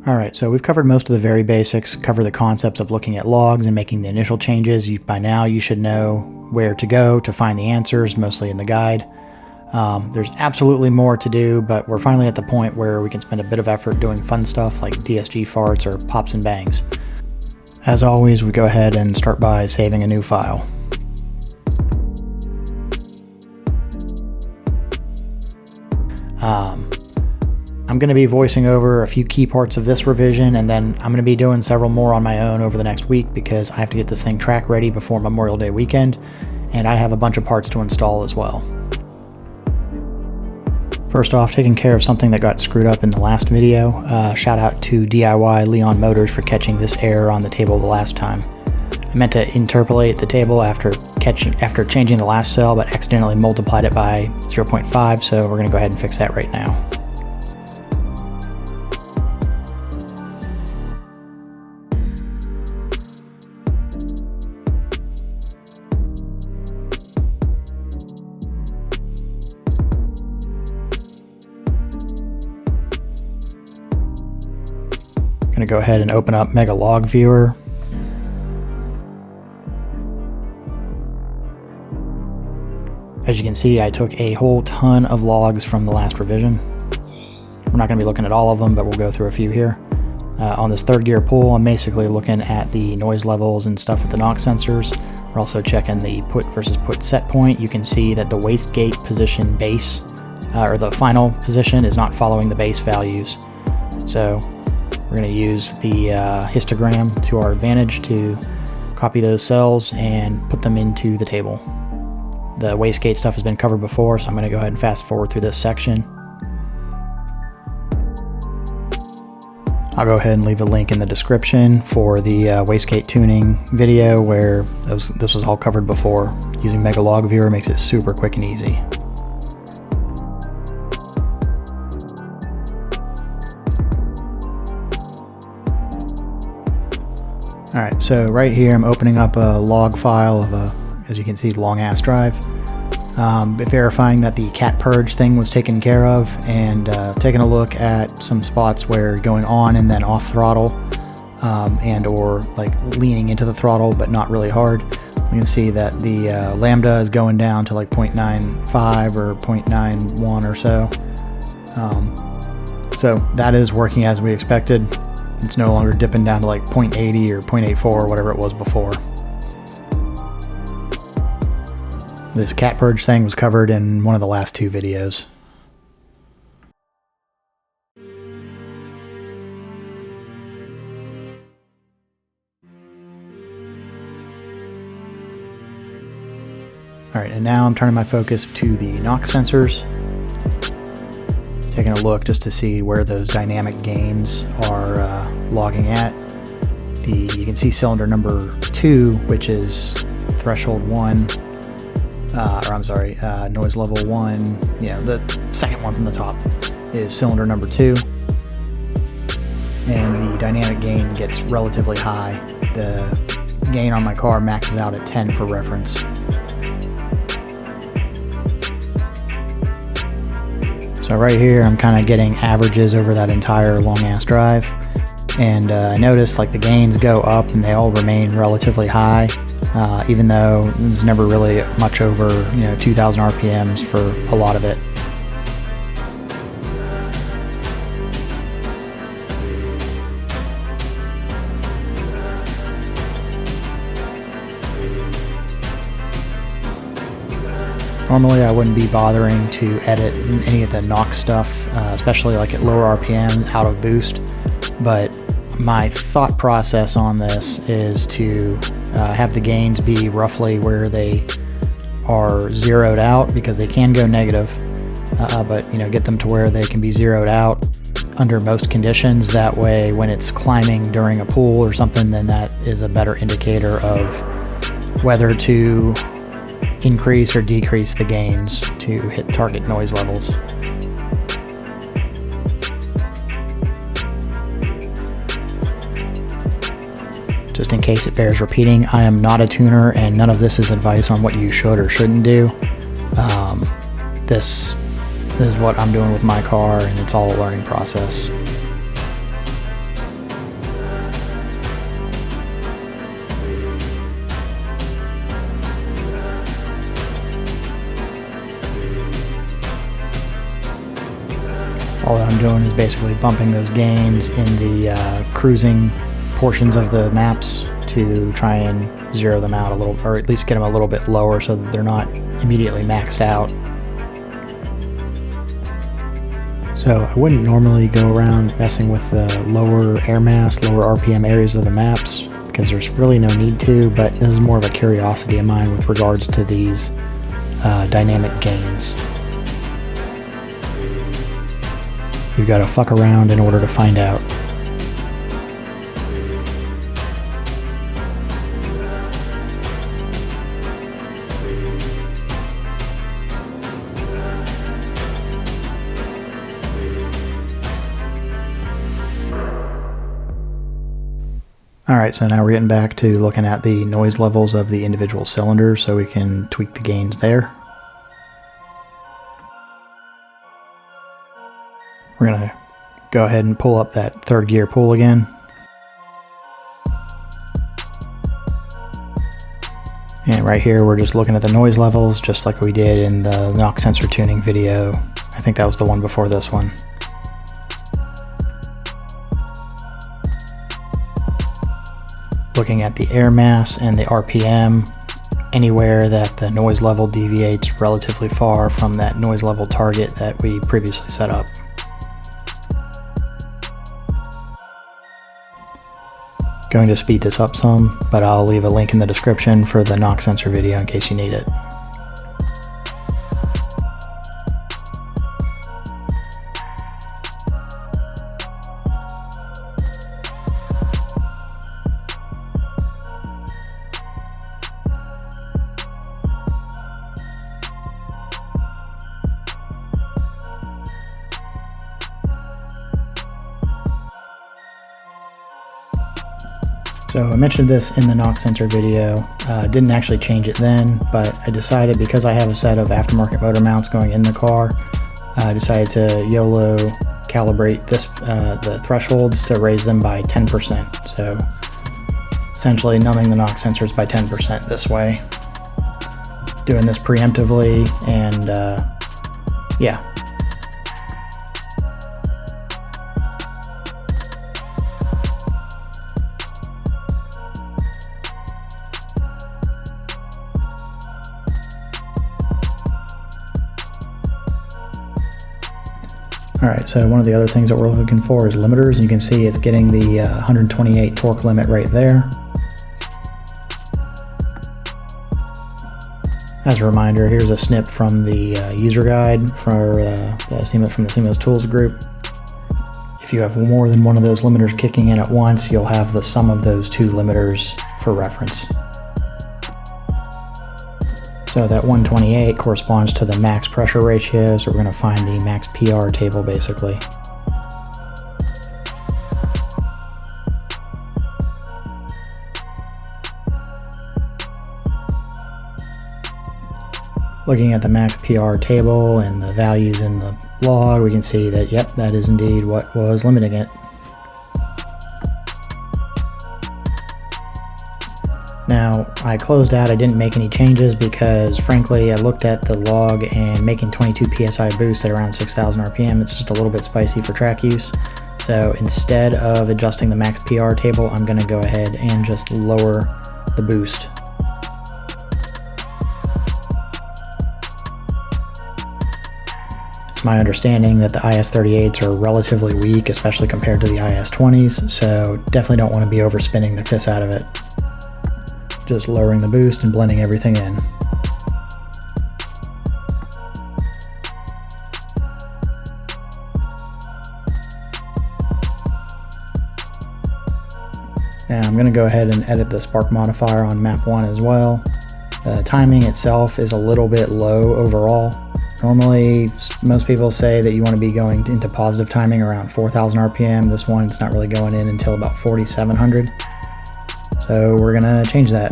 Alright, so we've covered most of the very basics, covered the concepts of looking at logs and making the initial changes. By now you should know where to go to find the answers, mostly in the guide. There's absolutely more to do, but we're finally at the point where we can spend a bit of effort doing fun stuff like DSG farts or pops and bangs. As always, we go ahead and start by saving a new file. I'm going to be voicing over a few key parts of this revision, and then I'm going to be doing several more on my own over the next week because I have to get this thing track ready before Memorial Day weekend, and I have a bunch of parts to install as well. First off, taking care of something that got screwed up in the last video. Shout out to DIY Leon Motors for catching this error on the table the last time. I meant to interpolate the table after changing the last cell, but accidentally multiplied it by 0.5, so we're going to go ahead and fix that right now. I'm going to go ahead and open up MegaLogViewer. As you can see, I took a whole ton of logs from the last revision. We're not going to be looking at all of them, but we'll go through a few here. On this third gear pull, I'm basically looking at the noise levels and stuff with the NOx sensors. We're also checking the put versus put set point. You can see that the wastegate position base, or the final position, is not following the base values. So we're going to use the histogram to our advantage to copy those cells and put them into the table. The wastegate stuff has been covered before, so I'm going to go ahead and fast forward through this section. I'll go ahead and leave a link in the description for the wastegate tuning video where this was all covered before. Using MegaLogViewer makes it super quick and easy. Alright, so right here I'm opening up a log file of as you can see, long ass drive. Verifying that the cat purge thing was taken care of, and taking a look at some spots where going on and then off throttle, and or like leaning into the throttle but not really hard. You can see that the Lambda is going down to like 0.95 or 0.91 or so. So that is working as we expected. It's no longer dipping down to like 0.80 or 0.84 or whatever it was before. This cat purge thing was covered in one of the last two videos. Alright, and now I'm turning my focus to the NOx sensors. Taking a look just to see where those dynamic gains are logging at. You can see cylinder number 2, which is threshold 1, noise level 1. Yeah, the second one from the top is cylinder number 2. And the dynamic gain gets relatively high. The gain on my car maxes out at 10 for reference. So right here I'm kind of getting averages over that entire long ass drive, and I notice like the gains go up and they all remain relatively high, even though there's never really much over 2,000 RPMs for a lot of it. Normally I wouldn't be bothering to edit any of the NOx stuff, especially like at lower RPMs out of boost, but my thought process on this is to have the gains be roughly where they are zeroed out, because they can go negative, but get them to where they can be zeroed out under most conditions. That way when it's climbing during a pool or something, then that is a better indicator of whether to increase or decrease the gains to hit target noise levels. Just in case it bears repeating, I am not a tuner and none of this is advice on what you should or shouldn't do. This is what I'm doing with my car, and it's all a learning process. All that I'm doing is basically bumping those gains in the cruising portions of the maps to try and zero them out a little, or at least get them a little bit lower so that they're not immediately maxed out. So I wouldn't normally go around messing with the lower air mass, lower RPM areas of the maps, because there's really no need to, but this is more of a curiosity of mine with regards to these dynamic gains. You've got to fuck around in order to find out. Alright, so now we're getting back to looking at the noise levels of the individual cylinders so we can tweak the gains there. We're going to go ahead and pull up that third gear pull again. And right here we're just looking at the noise levels just like we did in the knock sensor tuning video. I think that was the one before this one. Looking at the air mass and the RPM, anywhere that the noise level deviates relatively far from that noise level target that we previously set up. Going to speed this up some, but I'll leave a link in the description for the knock sensor video in case you need it. So I mentioned this in the knock sensor video, didn't actually change it then, but I decided because I have a set of aftermarket motor mounts going in the car, I decided to YOLO calibrate this, the thresholds to raise them by 10%. So essentially numbing the knock sensors by 10% this way. Doing this preemptively and yeah. Alright, so one of the other things that we're looking for is limiters, and you can see it's getting the 128 torque limit right there. As a reminder, here's a snip from the user guide for the Siemens Tools group. If you have more than one of those limiters kicking in at once, you'll have the sum of those two limiters for reference. So that 128 corresponds to the max pressure ratio, so we're going to find the max PR table basically. Looking at the max PR table and the values in the log, we can see that, yep, that is indeed what was limiting it. Now, I closed out, I didn't make any changes because frankly I looked at the log and making 22 psi boost at around 6,000 RPM, it's just a little bit spicy for track use. So instead of adjusting the max PR table, I'm going to go ahead and just lower the boost. It's my understanding that the IS38s are relatively weak, especially compared to the IS20s, so definitely don't want to be overspinning the piss out of it. Just lowering the boost and blending everything in. Now I'm going to go ahead and edit the spark modifier on map 1 as well. The timing itself is a little bit low overall. Normally most people say that you want to be going into positive timing around 4,000 RPM. This one's not really going in until about 4,700. So we're going to change that.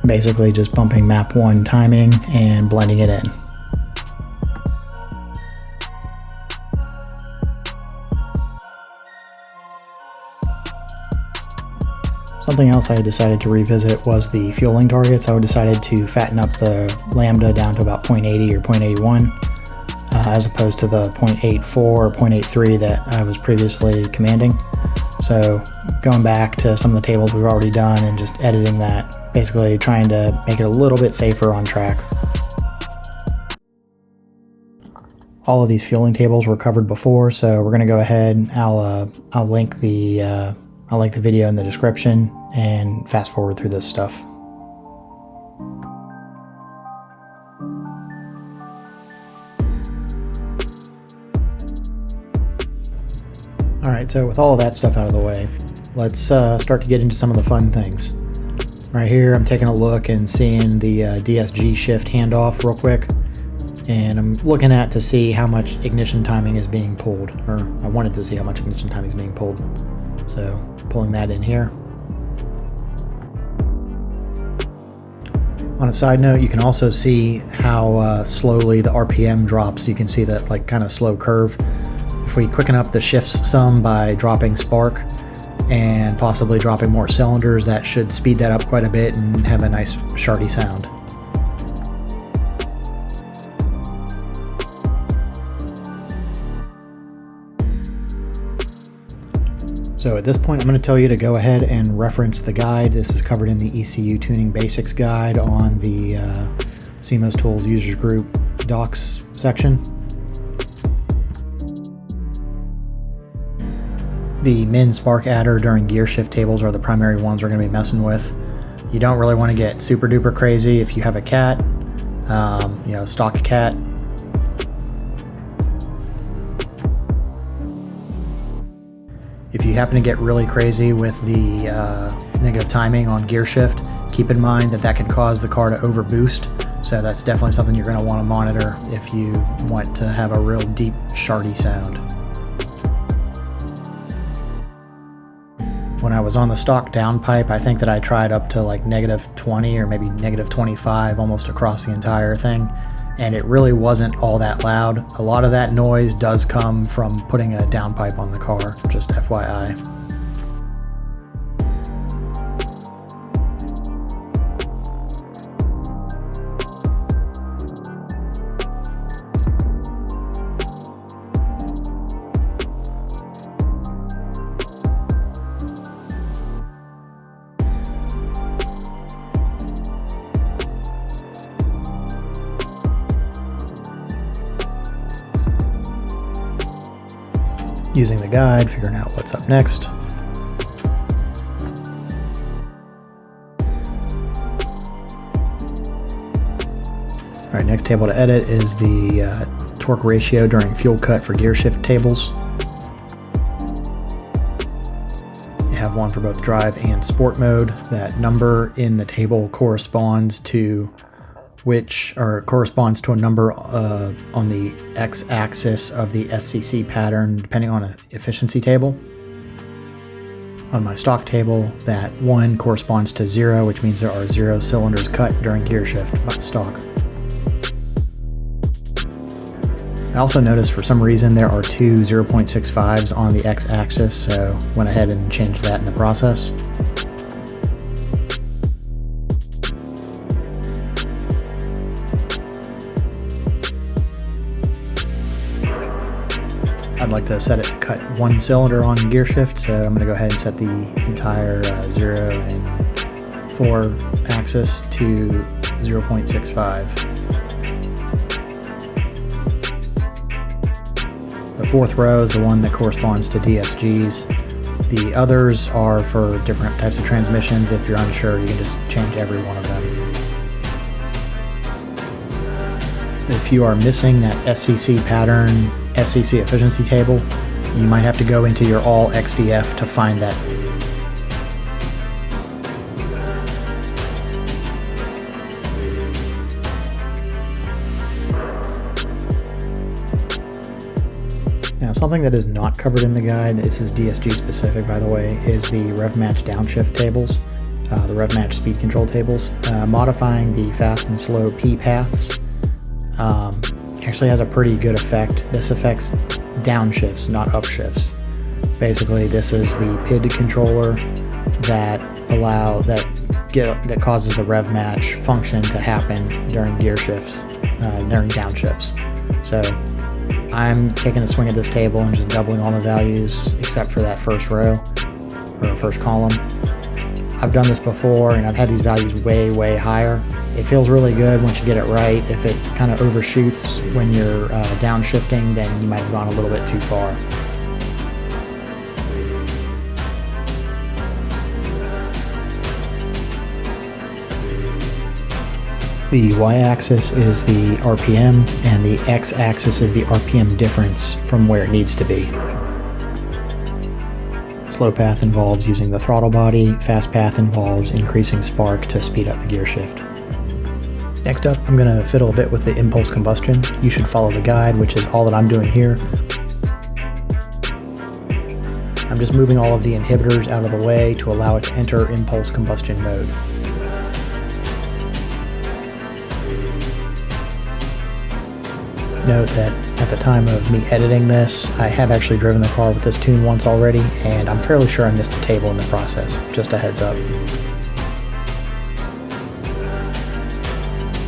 Basically just bumping map 1 timing and blending it in. Something else I decided to revisit was the fueling targets. I decided to fatten up the Lambda down to about 0.80 or 0.81 as opposed to the 0.84 or 0.83 that I was previously commanding. So going back to some of the tables we've already done and just editing that, basically trying to make it a little bit safer on track. All of these fueling tables were covered before, so we're going to go ahead. I'll link the video in the description and fast forward through this stuff. Alright, so with all of that stuff out of the way, let's start to get into some of the fun things. Right here I'm taking a look and seeing the DSG shift handoff real quick, and I'm looking at to see how much ignition timing is being pulled, or I wanted to see how much ignition timing is being pulled. So pulling that in here. On a side note, you can also see how slowly the RPM drops. You can see that like kind of slow curve. If we quicken up the shifts some by dropping spark and possibly dropping more cylinders, that should speed that up quite a bit and have a nice shardy sound. So at this point I'm going to tell you to go ahead and reference the guide. This is covered in the ECU Tuning Basics guide on the CMOS Tools Users Group Docs section. The min spark adder during gear shift tables are the primary ones we're going to be messing with. You don't really want to get super duper crazy if you have a cat, stock cat. If you happen to get really crazy with the negative timing on gear shift, keep in mind that can cause the car to overboost. So that's definitely something you're going to want to monitor if you want to have a real deep, shardy sound. When I was on the stock downpipe, I think that I tried up to like -20 or maybe -25 almost across the entire thing, and it really wasn't all that loud. A lot of that noise does come from putting a downpipe on the car, just FYI. Using the guide, figuring out what's up next. Alright, next table to edit is the torque ratio during fuel cut for gear shift tables. You have one for both drive and sport mode. That number in the table corresponds to a number on the x-axis of the SCC pattern, depending on an efficiency table. On my stock table, that 1 corresponds to 0, which means there are 0 cylinders cut during gear shift by stock. I also noticed for some reason there are 2 0.65s on the x-axis, so went ahead and changed that in the process. I'd like to set it to cut 1 cylinder on gear shift, so I'm going to go ahead and set the entire 0 and 4 axis to 0.65. The 4th row is the one that corresponds to DSGs. The others are for different types of transmissions. If you're unsure, you can just change every one of them. If you are missing that SCC pattern, SCC efficiency table, you might have to go into your all XDF to find that. Now, something that is not covered in the guide, this is DSG specific by the way, is the RevMatch downshift tables, the RevMatch speed control tables. Modifying the fast and slow P paths actually has a pretty good effect. This affects downshifts, not upshifts. Basically, this is the PID controller that that causes the rev match function to happen during gear shifts, during downshifts. So I'm taking a swing at this table and just doubling all the values except for that first row or first column. I've done this before and I've had these values way higher. It feels really good once you get it right. If it kind of overshoots when you're downshifting, then you might have gone a little bit too far. The y-axis is the RPM and the x-axis is the RPM difference from where it needs to be. Slow path involves using the throttle body, fast path involves increasing spark to speed up the gear shift. Next up, I'm going to fiddle a bit with the impulse combustion. You should follow the guide, which is all that I'm doing here. I'm just moving all of the inhibitors out of the way to allow it to enter impulse combustion mode. Note that at the time of me editing this, I have actually driven the car with this tune once already, and I'm fairly sure I missed a table in the process. Just a heads up.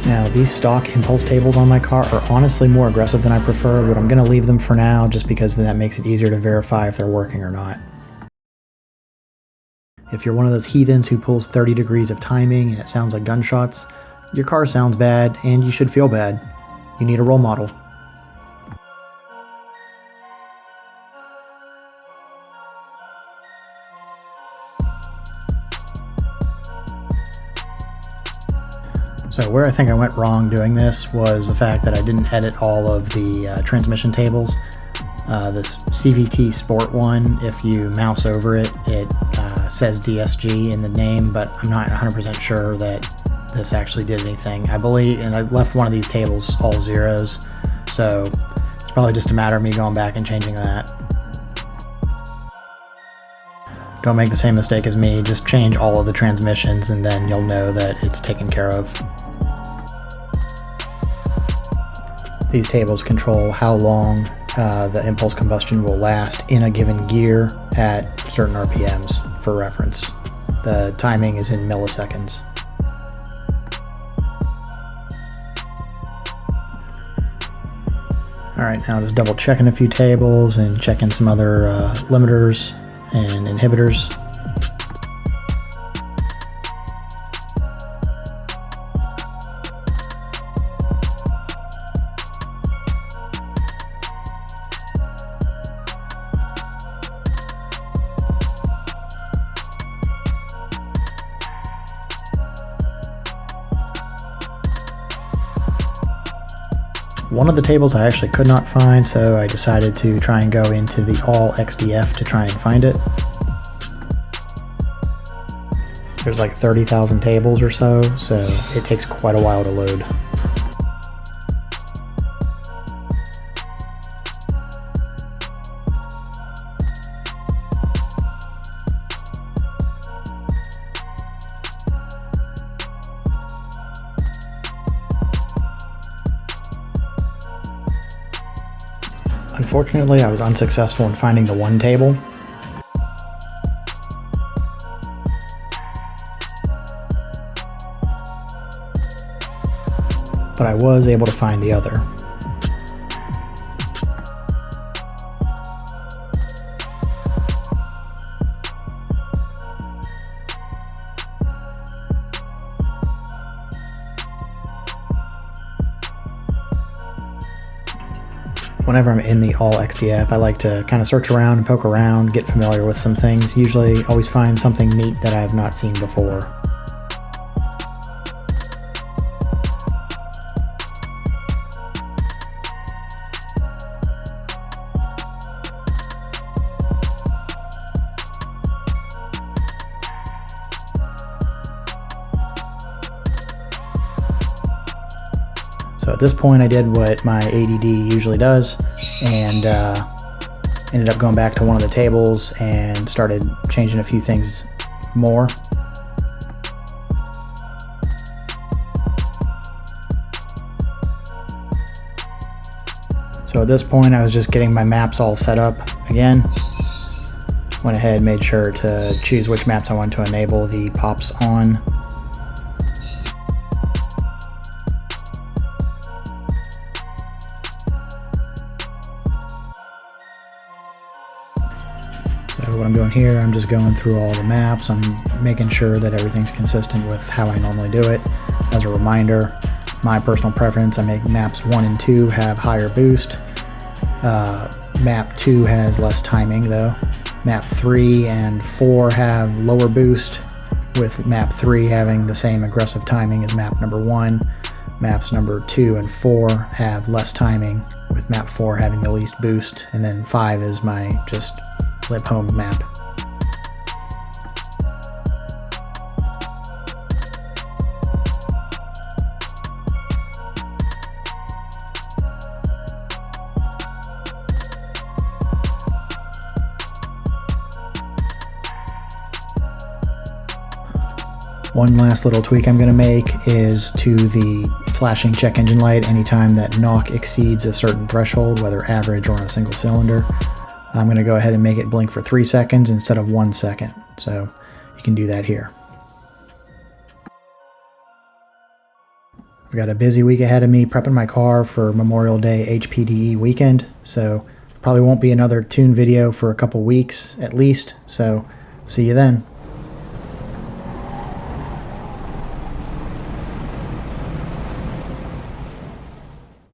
Now, these stock impulse tables on my car are honestly more aggressive than I prefer, but I'm going to leave them for now just because then that makes it easier to verify if they're working or not. If you're one of those heathens who pulls 30 degrees of timing and it sounds like gunshots, your car sounds bad and you should feel bad. You need a role model. So where I think I went wrong doing this was the fact that I didn't edit all of the transmission tables. This CVT Sport one, if you mouse over it, it says DSG in the name, but I'm not 100% sure that this actually did anything. I believe, and I left one of these tables all zeros, so it's probably just a matter of me going back and changing that. Don't make the same mistake as me, just change all of the transmissions and then you'll know that it's taken care of. These tables control how long the impulse combustion will last in a given gear at certain RPMs for reference. The timing is in milliseconds. Alright, now just double checking a few tables and checking some other limiters and inhibitors. One of the tables I actually could not find, so I decided to try and go into the all XDF to try and find it. There's like 30,000 tables or so it takes quite a while to load. Unfortunately, I was unsuccessful in finding the one table. But I was able to find the other. Whenever I'm in the all XDF, I like to kind of search around and poke around, get familiar with some things. Usually always find something neat that I have not seen before. So at this point I did what my ADD usually does and ended up going back to one of the tables and started changing a few things more. So at this point I was just getting my maps all set up again. Went ahead and made sure to choose which maps I want to enable the pops on. So what I'm doing here, I'm just going through all the maps. I'm making sure that everything's consistent with how I normally do it. As a reminder, my personal preference, I make maps 1 and 2 have higher boost. Map 2 has less timing though. Map 3 and 4 have lower boost, with map 3 having the same aggressive timing as map number 1. Maps number 2 and 4 have less timing, with map 4 having the least boost, and then 5 is my just lip home map. One last little tweak I'm going to make is to the flashing check engine light anytime that knock exceeds a certain threshold, whether average or on a single cylinder. I'm going to go ahead and make it blink for 3 seconds instead of 1 second. So you can do that here. I've got a busy week ahead of me prepping my car for Memorial Day HPDE weekend. So probably won't be another tune video for a couple weeks at least. So see you then.